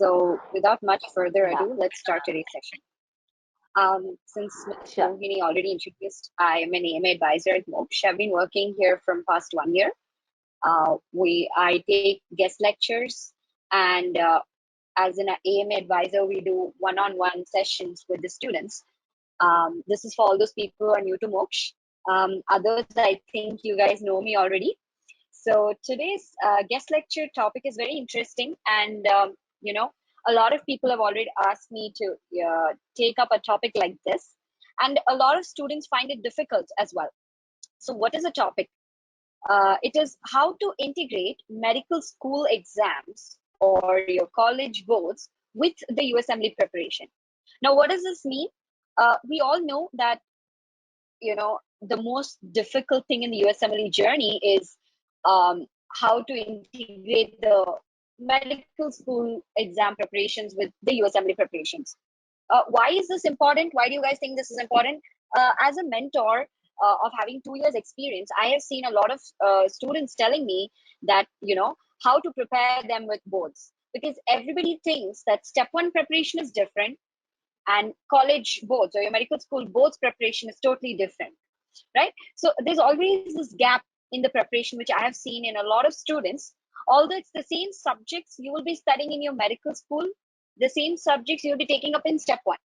So without much further ado, let's start today's session. Since Ms. Sure. Mohini already introduced, I am an AMA advisor at MOKSH. I've been working here from past 1 year. I take guest lectures, and as an AMA advisor, we do one-on-one sessions with the students. This is for all those people who are new to MOKSH. Others, I think you guys know me already. So today's guest lecture topic is very interesting, and a lot of people have already asked me to take up a topic like this, and a lot of students find it difficult as well. So what is the topic? It is how to integrate medical school exams or your college boards with the USMLE preparation. Now, what does this mean? We all know that the most difficult thing in the USMLE journey is how to integrate the medical school exam preparations with the USMLE preparations. Why is this important? Why do you guys think this is important? As a mentor of having 2 years experience, I have seen a lot of students telling me that, how to prepare them with boards, because everybody thinks that step 1 preparation is different and college boards or your medical school boards preparation is totally different, right? So there's always this gap in the preparation, which I have seen in a lot of students. Although it's the same subjects you will be studying in your medical school, the same subjects you'll be taking up in step 1.